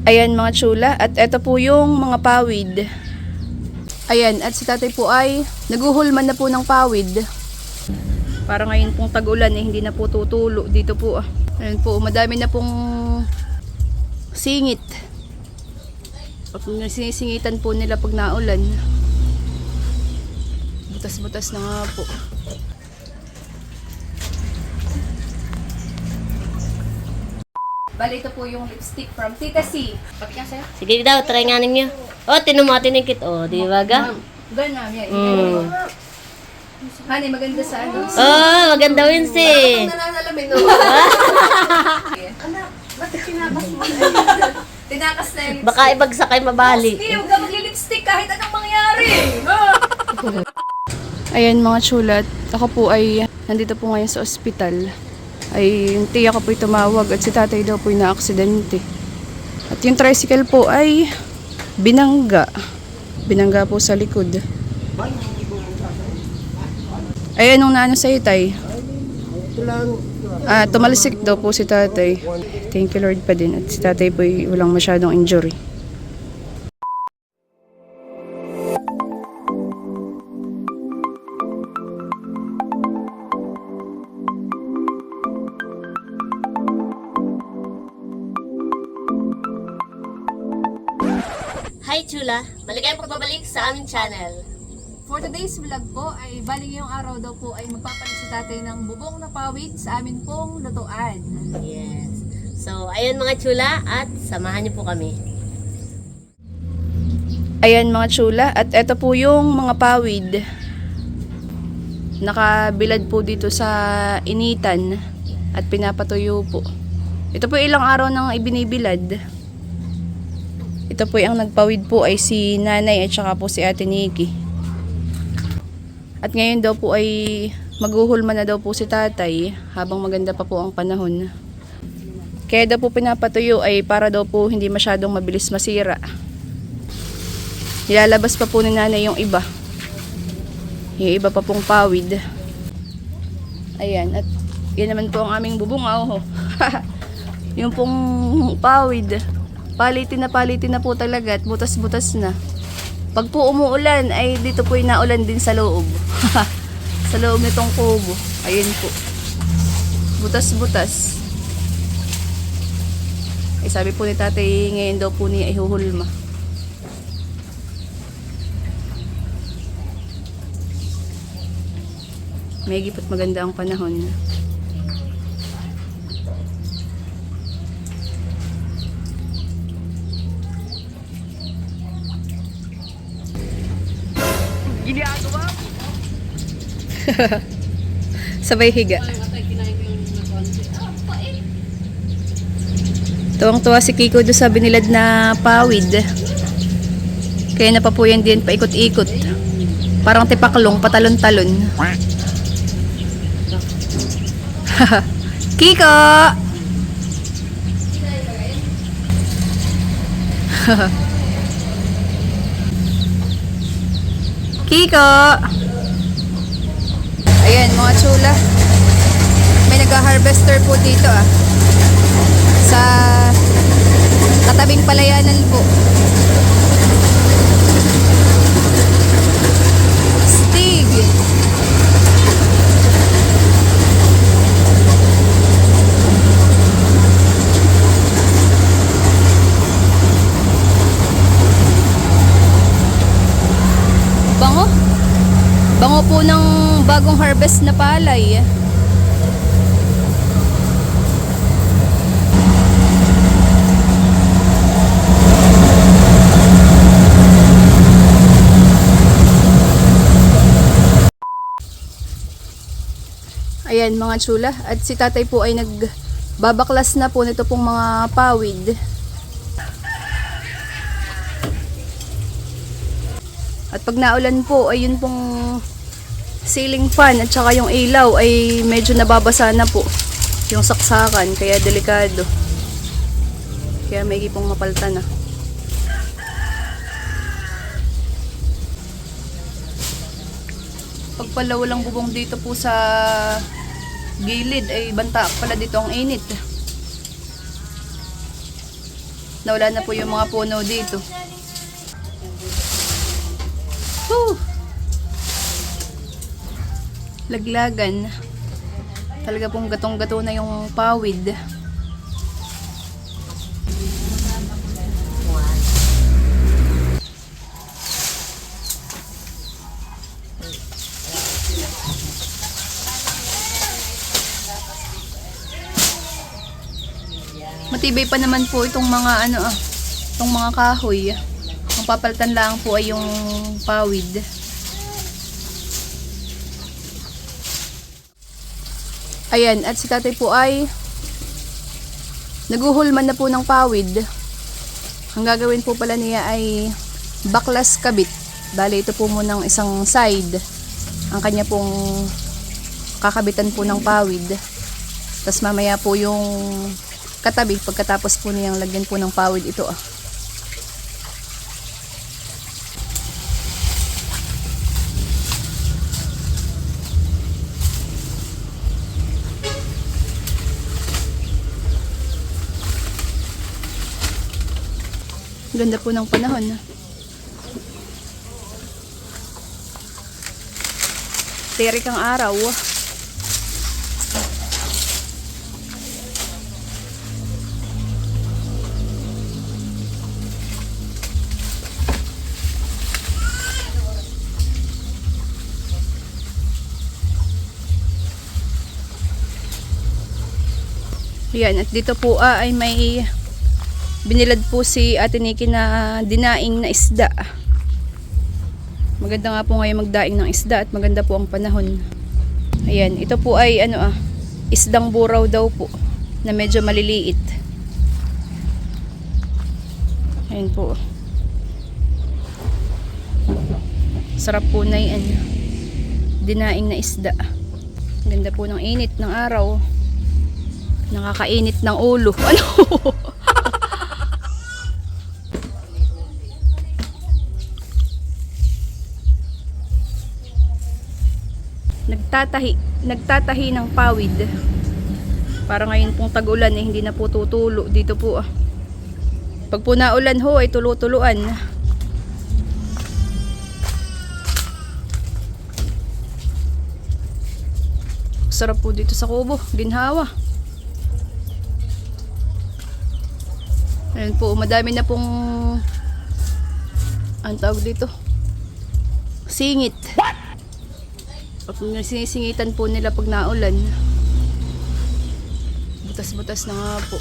Ayan mga chula, at eto po yung mga pawid. Ayan, at si tatay po ay naguhulman na po ng pawid. Para ngayon pong tag-ulan eh, hindi na po tutulo dito po. Ayan po, madami na pong singit. At sinisingitan po nila pag naulan. Butas-butas na nga po. Bali, ito po yung lipstick from Tita C. Pakita sa'yo. Sige daw, try nga ninyo. Oh, tinumatin ng kit. Oh, di ba ga? Ganun yan. Honey, maganda sa ano. Oh, maganda yun si. Nananalamin no. Anak, ba't tinakas mo? Tinakas na yung Baka ibagsak ay mabali. Hindi, huwag ka magli-lipstick kahit anong mangyari. Ayan mga chulat, ako po ay nandito po ngayon sa ospital. Ay yung tiya ko po tumawag at si tatay daw po na-aksidente. At yung tricycle po ay binangga. Binangga po sa likod. Ay anong naano sa'yo tay? Tumalisik daw po si tatay. Thank you Lord pa din. At si tatay po ay walang masyadong injury. Hi Chula, maligayang pagbabalik sa aming channel. For today's vlog po ay bali ngayong araw daw po ay magpapalit si tatay ng bubong na pawid sa amin pong lutuan. Yes. So, ayan mga Chula at samahan niyo po kami. Ayan mga chula, at eto po yung mga pawid. Nakabilad po dito sa initan at pinapatuyo po. Ito po ilang araw nang ibinibilad. Ito po ang nagpawid po ay si nanay at saka po si ate Nikki. At ngayon daw po ay maghuhulma na daw po si tatay habang maganda pa po ang panahon. Kaya daw po pinapatuyo ay para daw po hindi masyadong mabilis masira. Ilalabas pa po ni nanay yung iba. Yung iba pa pong pawid. Ayan, at yan naman po ang aming bubungaw. Yung pong pawid. Palitin na po talaga at butas-butas na. Pag po umuulan ay dito po yung naulan din sa loob. Sa loob nitong kubo. Ayun po. Butas-butas. Ay sabi po ni tatay ngayon daw po niya ihuhulma. May gipot maganda ang panahon. Ginagawa? Sabay higa. Tuwang-tuwa si Kiko doon sa binilad na pawid. Kaya na pa po yan din paikot-ikot. Parang tipaklong, patalon-talon. Kiko! Kiko! Ayan mga chula. May nag-harvester po dito sa katabing palayanan po. Stig! Bango. Bango po ng bagong harvest na palay. Ayan mga chula. At si tatay po ay nagbabaklas na po nito pong mga pawid. At pag naulan po, ay yun pong ceiling fan at saka yung ilaw ay medyo nababasa na po yung saksakan, kaya delikado. Kaya may pong mapalta na. Pag pala walang bubong dito po sa gilid ay banta pala dito ang init. nawala na po yung mga puno dito. Woo! Laglagan. Talaga pong gatong-gato na yung pawid. Matibay pa naman po itong mga itong mga kahoy. Ang papalitan lang po ay yung pawid. Ayan, at si tatay po ay naguhulman na po ng pawid. Ang gagawin po pala niya ay baklas kabit. Bale, ito po munang isang side. Ang kanya pong kakabitan po ng pawid. Tapos mamaya po yung katabi, pagkatapos po niyang lagyan po ng pawid ito. Ganda po ng panahon. Terik ang araw. Yan, at dito po ay may binilad po si Ate Nikki na dinaing na isda. Maganda nga po ngayon magdaing ng isda at maganda po ang panahon. Ayan, ito po ay isdang buraw daw po na medyo maliliit. Ayan po. Sarap po na yan. Dinaing na isda. Ganda po ng init ng araw. Nakakainit ng ulo. Ano? Nagtatahi ng pawid. Para ngayon pong tag-ulan hindi na po tutulo dito po. Pag po naulan ho ay tulo-tuluan. Sarap po dito sa kubo, ginhawa. Ayan po, madami na pong ang tawag dito, singit. Sinisingitan po nila pag naulan. Butas-butas na nga po.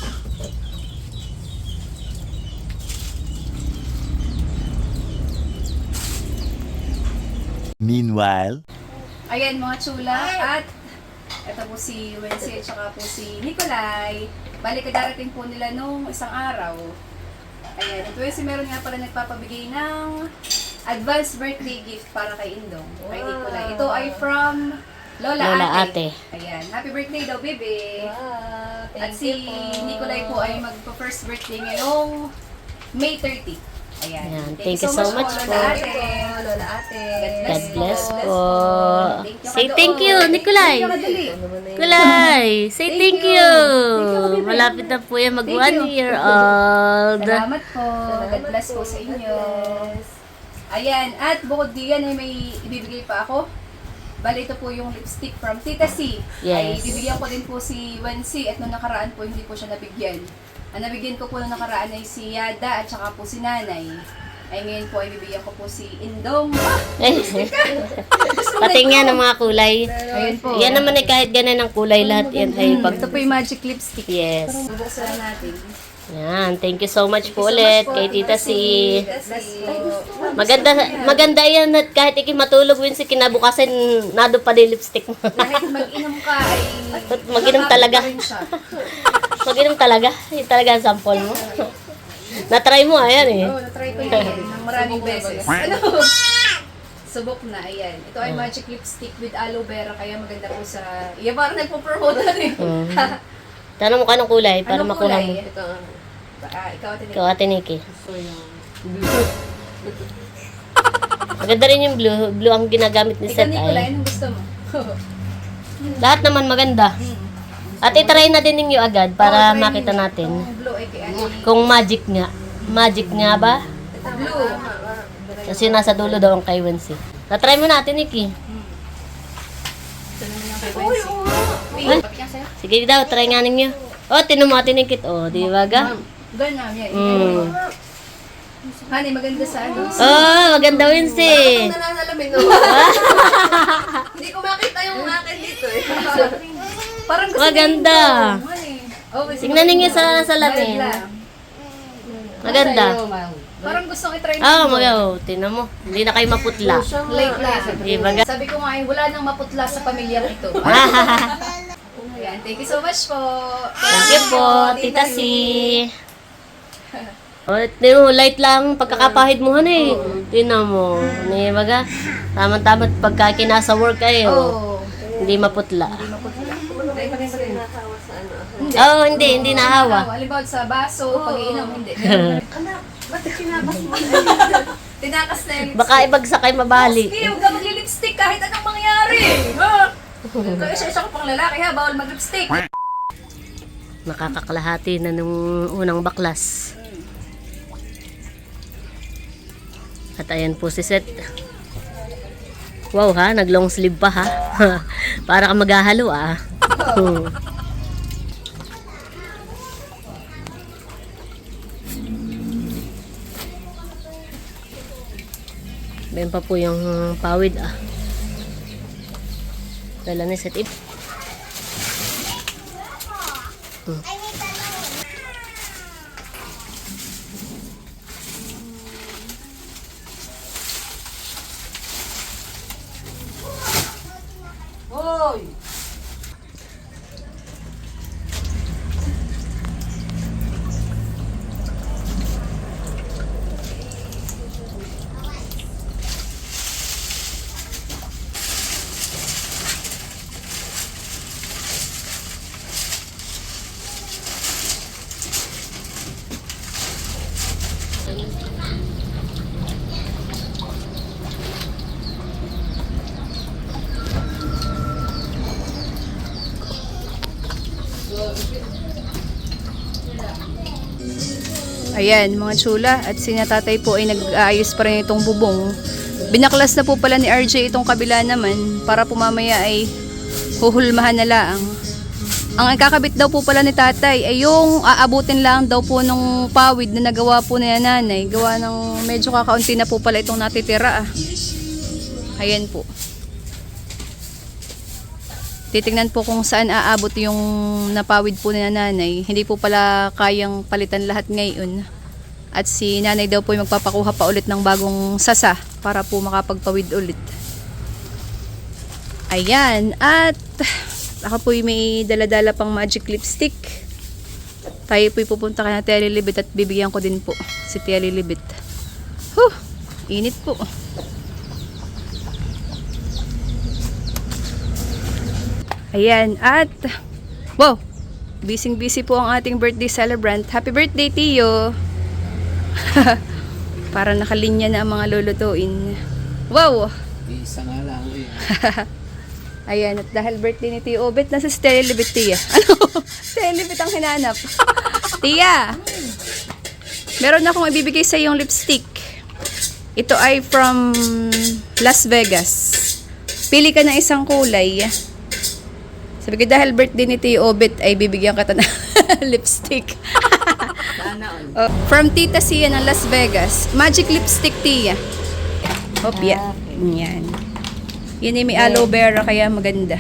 Meanwhile, Ayan mga chula, at ito po si Wency at saka po si Nicolay. Balik darating po nila nung isang araw. Ayan, ito Wency meron nga pala nagpapabigay ng advance birthday gift para kay Indong, kay Nicolay. Ito ay from Lola Ate. Ayan, happy birthday daw, baby. Wow, At si Nicolay po ay magpa-first birthday ngayong May 30. Ayan. Thank you so much po. Lola Ate. Lola Ate. God bless po. Thank you, Say Kadoon. thank you, Nicolay. Thank you, Kadali. Nicolay, say thank you. you, baby. Malapit na po yan mag Thank 1 you. year old. Salamat po. God bless po sa inyo. Ayan. At bukod diyan ay may ibibigay pa ako. Bali, ito po yung lipstick from Tita C. Ay Yes. bibigyan ko din po si Wency at nung nakaraan po hindi po siya nabigyan. Ang nabigyan ko po nung nakaraan ay si Yada at saka po si Nanay. Ay ngayon po ay bibigyan ko po si Indong. Pati nga ng mga kulay. Ayun po. Yan naman ay kahit ganun ang kulay lahat yan ay pag... Ito po yung magic lipstick. Yes. Bubuksan na natin. Yan. Thank you so much po ulit kay Tita C. Bless po. Maganda yan at kahit matulog yun si kinabukasan nado pa din lipstick mo. Kahit mag-inom ka ay Mag-inom talaga. pa rin siya. Mag-inom talaga. Yun talaga ang sample mo. Na-try mo, ayan eh. Oo, na-try ko yun ng maraming beses. Ano? Subok na, ayan. Ito ay magic lipstick with aloe vera, kaya maganda po sa... Iya, parang nagpo-promote na rin. Tanong mo ka ng kulay para Anong makuha mo. kulay? Ikaw at Ikaw, Ate Nikki. Maganda rin yung blue. Blue ang ginagamit ni Ikaw, Seth Nicolay, ay. anong gusto mo? Lahat naman maganda. At itry na din ninyo agad para Oo, try makita ninyo. natin. Itong blue ay kay ano. Kung magic nga. Magic nga ba? Blue. Kasi nasa dulo daw ang kay Wensi. Na-try mo natin, Nikki. Sige daw, try nga ninyo. Oh, tinan mo atin, Nikki. Oh, di ba ga? Ganun yan. Honey, maganda sa ano. Oh, maganda, Wensi. Nananalamin no? Hindi ko makita yung akin dito eh. Parang gusto Maganda. Okay, Tingnan ninyo sa salamin. Maganda. Parang gustong itry Oh, magaw. Tinan mo. Hindi na kayo maputla. Late lang. Di ba ga? Sabi ko nga, wala nang maputla sa pamilyang ito. Ayan, thank you so much po. Thank you po, Tita C. Oh, tinan mo, light lang pagkakapahid mo, honey. Tinan mo. Di ba ga? Tama-tama pagka kinasa work kayo. Oh. Hindi maputla. Hindi. Oh, hindi nahawa. Halimbawa sa baso, pag-iinom, hindi. Ba't tinakas mo? Tinakas na yung Baka ibagsak kayo mabali. Sige, huwag ka magli-lipstick kahit anong mangyari. Ha? Kaya isa ko pang lalaki ha, bawal mag-lipstick. Nakakakalahati na nung unang baklas. At ayan po si Seth. Wow ha, nag-long sleeve pa ha. Para ka maghahalo ah. Bayan pa po yung pawid ah. Dala ni Seth Ip. Hoy! Ayan, mga chula. At si natatay po ay nag-aayos pa rin itong bubong. Binaklas na po pala ni RJ itong kabila naman para pumamaya ay huhulmahan na lang. Ang ikakabit daw po pala ni tatay ay yung aabutin lang daw po nung pawid na nagawa po na nanay. Gawa ng medyo kakaunti na po pala itong natitira. Ayan po. Titingnan po kung saan aabot yung napawid po ni nanay. Hindi po pala kayang palitan lahat ngayon. At si nanay daw po ay magpapakuha pa ulit ng bagong sasa para po makapagpawid ulit. Ayan. At ako po may dala-dala pang magic lipstick. Tayo po pupunta ka na Tia Lilibet at bibigyan ko din po si Tia Lilibet. Init po. Ayan, at wow, busy po ang ating birthday celebrant. Happy birthday, Tiyo! Para nakalinya na ang mga lulutuin. Wow! Isa nga lang eh. Ayan, at dahil birthday ni Tiyo Obet, nasa si Tia Lilibet, Tia. Ano? Tia Lilibet ang hinanap. Tia! Meron akong ibibigay sa iyong lipstick. Ito ay from Las Vegas. Pili ka ng isang kulay. Sabi ko, dahil birthday ni Tiyo Obet, ay bibigyan ka ng lipstick. From Tita Sia ng Las Vegas. Magic lipstick, Tia. Hopya. Yan. Yan ay may aloe vera, kaya maganda.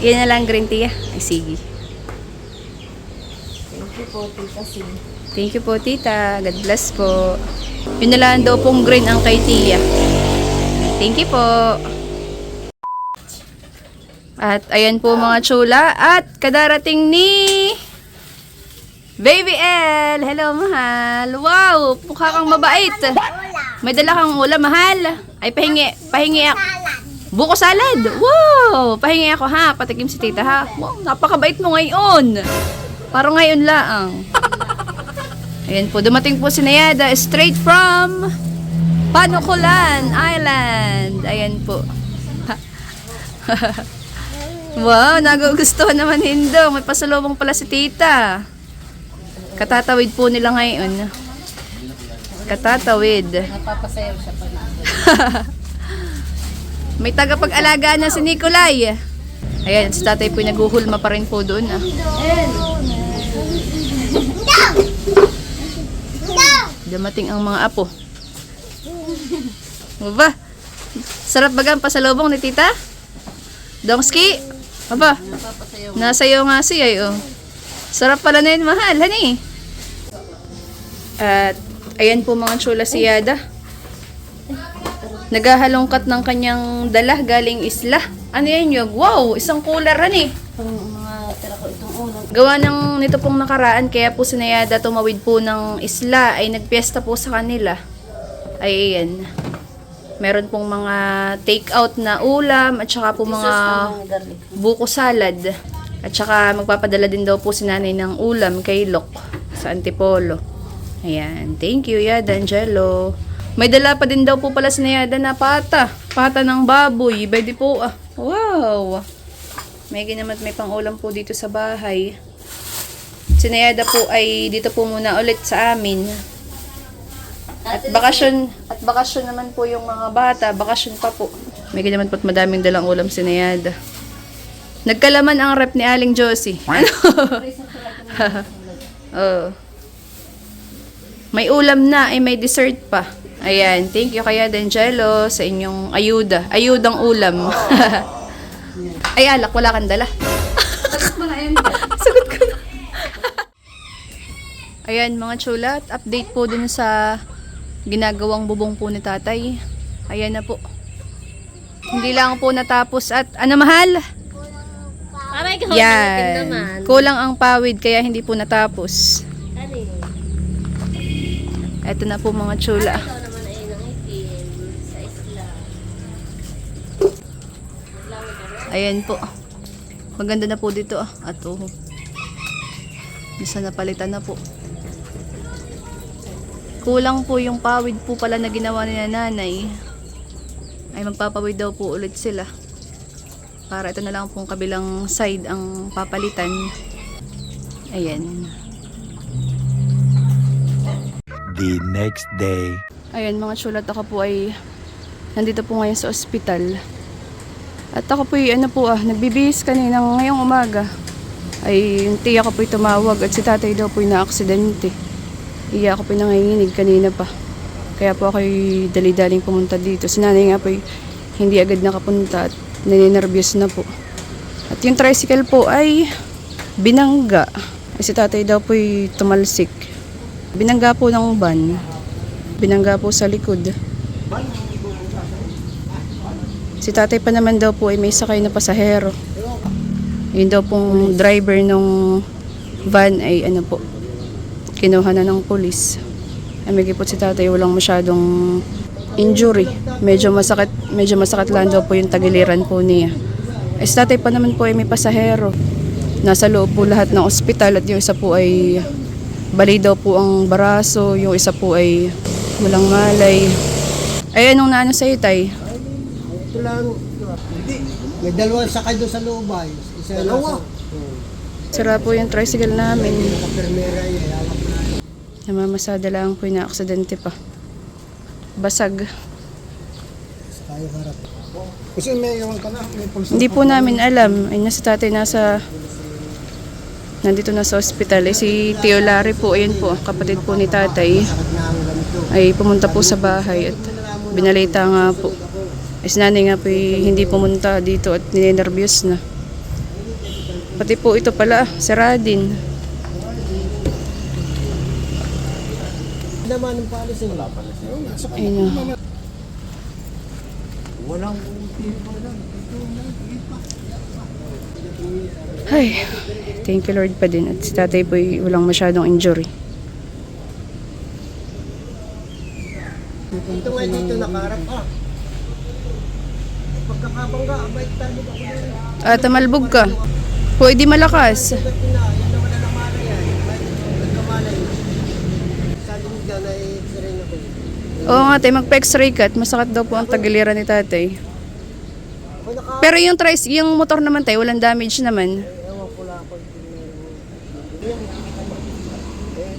Yan na lang green, Tia. Ay, sige. Thank you po, Tita C. Thank you po, Tita. God bless po. Yun na lang daw pong green ang kay Tia. Thank you po. At ayan po mga chula. At kadarating ni Baby L. Hello, mahal. Wow, mukha kang mabait. May dala kang ulam, mahal. Ay, pahingi ako. Buko salad. Wow, pahingi ako ha. Patikim si tita ha. Wow, napakabait mo ngayon. Parang ngayon lang. Ayan po, dumating po si Nayada straight from Panukulan Island. Ayan po. Wow, nagugustuhan naman ni Indong. May pasalubong pala si tita. Katatawid po nila ngayon. Katatawid. Napapasayaw siya pa. May tagapag-alaga na si Nicolay. Ayan, si tatay po naguhulma pa rin po doon. Dumating ang mga apo. Aba, sarap baga ang pasalubong ni tita? Dongski? Aba, nasayaw nga siya oh. Sarap pala na yun, mahal, hani. At, ayan po mga chula si Yada. Naghahalongkat ng kanyang dala galing isla. Ano yan yun? Wow, isang cooler, hani. Mga tira ko itong ulo. Gawa ng nito pong nakaraan, kaya po si Nayada tumawid po ng isla, ay nagpiesta po sa kanila. Ay, ayan. Meron pong mga take-out na ulam, at saka po mga buko salad. At saka magpapadala din daw po si nanay ng ulam kay Lok sa Antipolo. Ayan. Thank you, Yada, Angelo. May dala pa din daw po pala si Nayada na pata. Pata ng baboy. Pwede po ah. Wow. May ginamat may pang-ulam po dito sa bahay. Si Nayada po ay dito po muna ulit sa amin. At bakasyon naman po yung mga bata. Bakasyon pa po. May ginamat po't madaming dalang ulam si Nayada. Nagkalaman ang rep ni Aling Josie. Ano? Oh. May ulam na ay may dessert pa. Ayan. Thank you kaya D'Angelo sa inyong ayuda. Ayudang ulam. Ay, alak. Wala kang dala. Sagot ko na. Ayan, mga chulat. Update po dun sa ginagawang bubong po ni tatay. Ayan na po. Hindi lang po natapos at ano mahal? Aray ko, naman. Yan. Kulang ang pawid kaya hindi po natapos. Ano yun? Eto na po mga chula. Ikaw naman ay nangitim sa isla. Ayan po. Maganda na po dito ah. At isa napalitan na po. Kulang po yung pawid po pala na ginawa ni nanay. Ay magpapawid daw po ulit sila. Para ito na lang pong kabilang side ang papalitan. Ayan. The next day. Ayan mga chulat, ako po ay nandito po ngayon sa ospital. At ako po ay nagbibihis kanina ngayong umaga. Ay yung tiya ko po ay tumawag at si tatay daw po ay na-aksidente. Iya ako po nanginginig kanina pa. Kaya po ako ay dali-daling pumunta dito. Si nanay nga po ay hindi agad nakapunta at nininervyos na po. At yung tricycle po ay binangga. Si tatay daw po ay tumalsik. Binangga po ng van. Binangga po sa likod. Si tatay pa naman daw po ay may sakay na pasahero. Yun daw pong driver ng van ay kinuha na ng pulis. Ay may gipot si tatay, walang masyadong injury. Medyo masakit lang daw po yung tagiliran po niya. Si tatay pa naman po ay may pasahero. Nasa loob po lahat ng ospital at yung isa po ay bali daw po ang baraso, yung isa po ay walang malay. Ay anong naano sa'yo tay? Ito lang. Hindi. May dalawang sakay doon sa loob ay. Isa dalawa. Sira po yung tricycle namin. Kapermera yan. Hawak na. Namamasada lang po yung na-aksidente pa. Basag. Tayo harap. Kasi may iwan ka na. May pulsa. Hindi po namin alam. Ay nasa tatay nandito na sa ospital. Si Tio Larry po, ayun po, kapatid po ni tatay. Sakit na ang ganito. Ay pumunta po sa bahay at binalita nga po. Ay si nanay nga po hindi pumunta dito at ninenervyos na. Pati po ito pala, sira din. Naman ng palisin. Wala palisin. Ayun o. Walang Ay, thank you Lord pa din. At si tatay po walang masyadong injury. Ito nga dito nakarap pagkakabangga, may talbog ako din. Tamalbog ka. Pwede malakas. Yan naman na namalay yan. May nagkamalay. Sabi mo dyan ay x-ray ako. Oo nga tayo, magpa-x-ray ka at masakit daw po ang tagiliran ni tatay. Ako Pero yung motor naman tayo, walang damage naman. Ewan ko lang kung meron.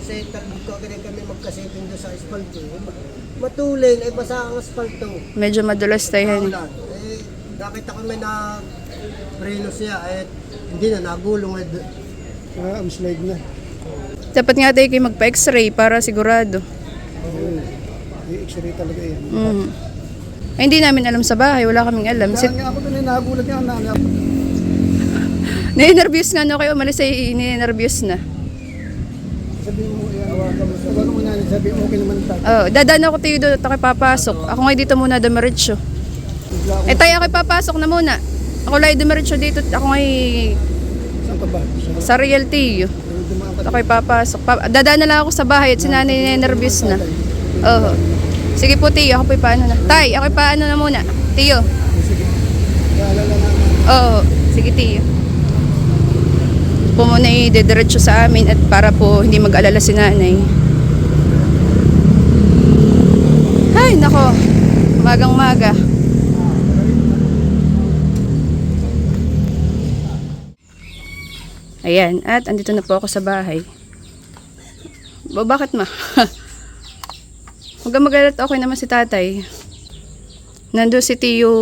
Sa tagbuka kami magkasipin doon sa espalto. Matulin, ay basa ang espalto. Medyo madulas tayo. Ulan. Nakita ko may na preno siya, hindi na, nagulong. Ang slide na. Dapat nga tayo kayo magpa-x-ray para sigurado. X-ray talaga yan. Ay, hindi namin alam sa bahay, wala kaming alam. Ako doon ay nagulat niya, Ninervyos nga no kayo, umalis ay ninervyos na. sabi mo, hawakan mo na, sabi mo, okay naman tayo. Oh, dadaan ako tayo doon at ako'y papasok. Ako nga dito muna dumiretso. Tayo ako'y papasok na muna. Ako lang dumiretso dito at ako nga'y Saan ka ba? sa Realty. Ako'y papasok. Dadaan na lang ako sa bahay at si nanay ninervyos na. Oo. Sige po Tiyo, ako po'y paano na. Tay, ako'y paano na muna. Tiyo. Oo, sige Tiyo. Po muna i-diretso sa amin at para po hindi mag-alala si nanay. Ay, nako. Magang-maga. Ayan, at andito na po ako sa bahay. Bakit ma? Huwag kang mag-alala, okay naman si tatay. Nandun si Tiyo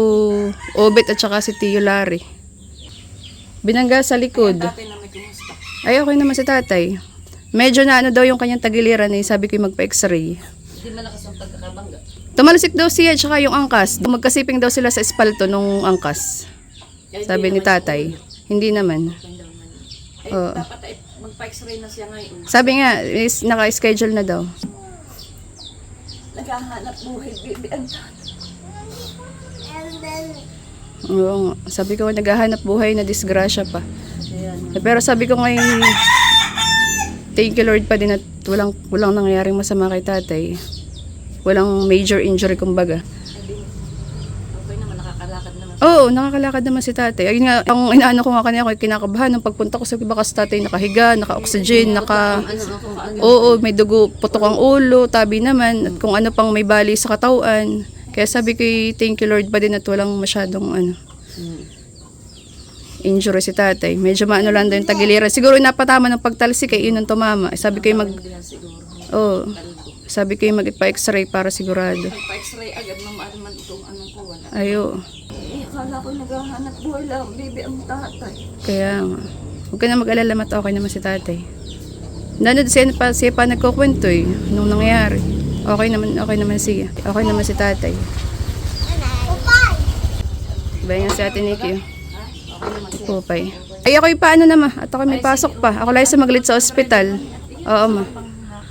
Obet at saka si Tiyo Larry. Binangga sa likod. Ay, okay naman si tatay. Medyo na ano daw yung kanyang tagiliran eh. Sabi ko yung magpa-x-ray. Hindi malakas ang pagkakabangga. Tumalasik daw siya at saka yung angkas. Magkasiping daw sila sa espalto nung angkas. Sabi ni tatay. Hindi naman. Oo. Dapat ay magpa-x-ray na siya ngayon. Sabi nga, is naka-schedule na daw. Naghahanap buhay, baby. Ang Oo nga. Sabi ko, naghahanap buhay na disgrasya pa. Pero sabi ko ngayon, thank you Lord pa din at walang nangyaring masama kay tatay. Walang major injury kumbaga. okay naman, nakakalakad naman. Oo, nakakalakad naman si tatay. Ayun nga, ang inaano ko nga kanina, ako kinakabahan nung pagpunta ko sa baka si tatay nakahiga, naka-oxygen, Oo, may dugo, putok ang ulo, tabi naman, at kung ano pang may bali sa katawan. Kaya sabi ko, thank you Lord pa din at walang masyadong injury si tatay. Medyo maano lang daw yung tagiliran. Siguro napatama ng pagtalsik eh, yun ang tumama. Sabi ko Oo. Sabi ko mag-pa-x-ray para sigurado. Pa-x-ray agad, naman itong anong ko wala. Ayo. Akala ko naghahanap buhay lang, baby, ang tatay. Kaya nga. Huwag ka na mag-alala, okay naman si tatay. Nanood siya pa nagkukwento eh, nung nangyari. Okay naman siya. Okay naman si tatay. Bayan nga si Ate Nikki. Pupay. Ay, ako'y paano na ma? At ako may pasok pa. Ako lang sa maglit sa ospital. Oo ma.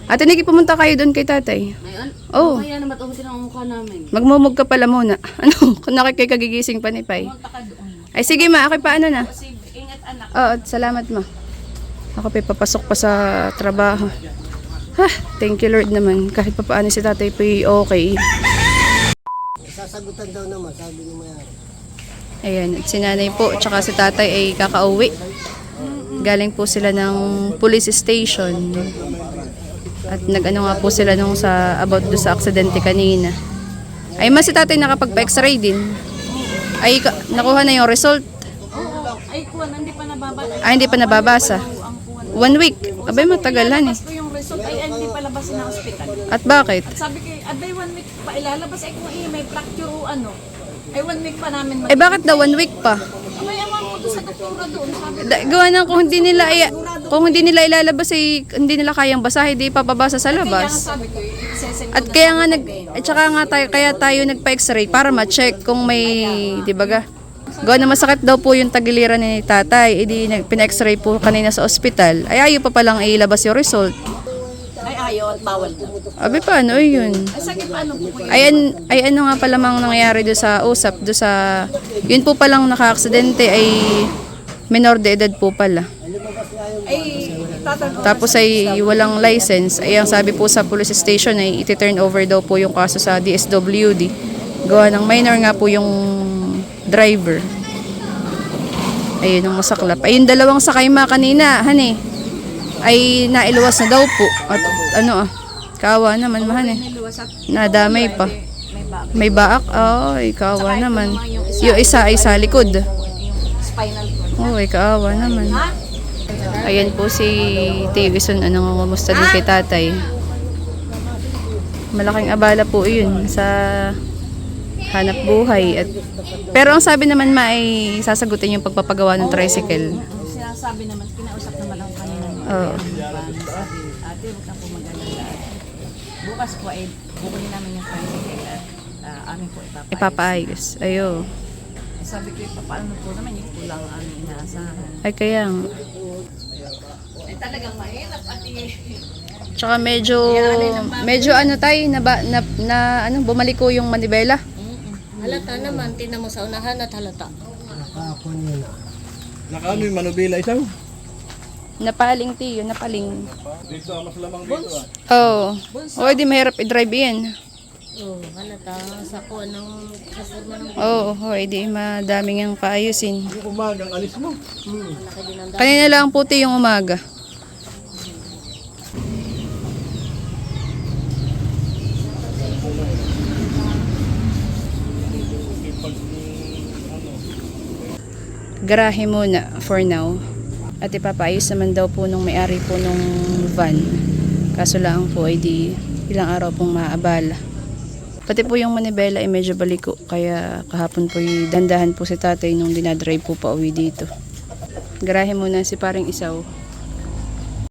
Ate Nikki, pumunta kayo doon kay tatay. Ngayon? Oo. Kaya naman umutin ang mukha namin. Magmumug ka pala muna. Ano? Kung nakikagigising pa ni Pai. Punta ka doon. Ay, sige ma. Ako'y paano na? Kasi ingat anak. Oo, salamat ma. Ako pa papasok pa sa trabaho. Ha, thank you Lord naman. Kahit pa paano si tatay pa okay. Sasagutan daw naman, sabi ni Mayari. Ayan, at si nanay po, tsaka si tatay ay kakauwi. Galing po sila ng police station. At nag-ano nga po sila nung about do sa aksidente kanina. Ay, mas si tatay nakapag-x-ray din. Ay, nakuha na yung result. Ay, kuwan, hindi pa nababasa. Ay, hindi pa nababasa. 1 week. Abay, matagalan eh. Ko yung result ay hindi pa labas na hospital. At bakit? Sabi ko, abay 1 week pa ilalabas. Ay kung may fracture o ano. Ay 1 week pa namin Eh, bakit daw 1 week pa? Abay, awan ko doon sa doktora doon. Sabi Gawa ng kung hindi nila ilalabas ay hindi nila kayang basahin, di papabasa sa kaya labas. sabi ko, isesend ko At kaya nga at saka nga tayo nagpa-x-ray para ma-check kung may, di ba ga? Gawa na masakit daw po yung tagiliran ni tatay, edi pina-x-ray po kanina sa ospital. Ay ayaw pa palang ilabas yung result. ay ayaw at bawal na. Abi paano yun? Ay sakit paano po kuya? Ay ano nga pala mang nangyayari do sa USAP, do sa yun po palang naka-aksidente ay menor de edad po pala. Ay tatanong. Tapos ay walang license. Ay ang sabi po sa police station ay iti-turn over daw po yung kaso sa DSWD. Gawa ng minor nga po yung driver. Ayun ang masaklap. Ayun dalawang sakay kanina, hani. Ay nailuwas na daw po. At kawa naman mahan eh. Nadamay pa. May baak. May baak? Ay, kaawa Saka ito naman. naman yung Yung isa ay sa likod. Yung spinal cord. Ay, kaawa naman. Ayan po si Tivison. Ano ngumusta din kay tatay. Malaking abala po yun sa hanap buhay. Pero ang sabi naman ay sasagutin yung pagpapagawa ng tricycle. Sinasabi naman, kinausap naman ako kanina. Oo. Sabi, ate, huwag ka po mag-alala. Bukas po ay bukunin namin yung tricycle at amin po ipapaayos. Ipapaayos. Ayo. Sabi ko, paano po naman yung kulang ang aming inaasahan. Ay, kaya nga. Ay talagang mahirap at Tsaka medyo ano tayo, ano, bumalik ko yung manibela. Halata naman, tinan mo sa unahan at halata. Nakakon yun na. Nakaano yung manubila isaw? Napaling tiyo, napaling. Dito mas lamang dito ah. Oo. Oh. O, di mahirap i-drive yan. Oh, halata sa kuha ng kasurma ng Oo, oh, di madaming yung paayusin. Yung umagang alis mo. malaki din ang Kanina lang puti yung umaga. Garahe muna for now. At ipapaayos naman daw po nung may-ari po nung van. Kaso lang po ay di ilang araw pong maabala. Pati po yung manibela ay medyo baliko. Kaya kahapon po dandahan po si tatay nung dinadrive po pa uwi dito. Garahe muna si paring Isaw.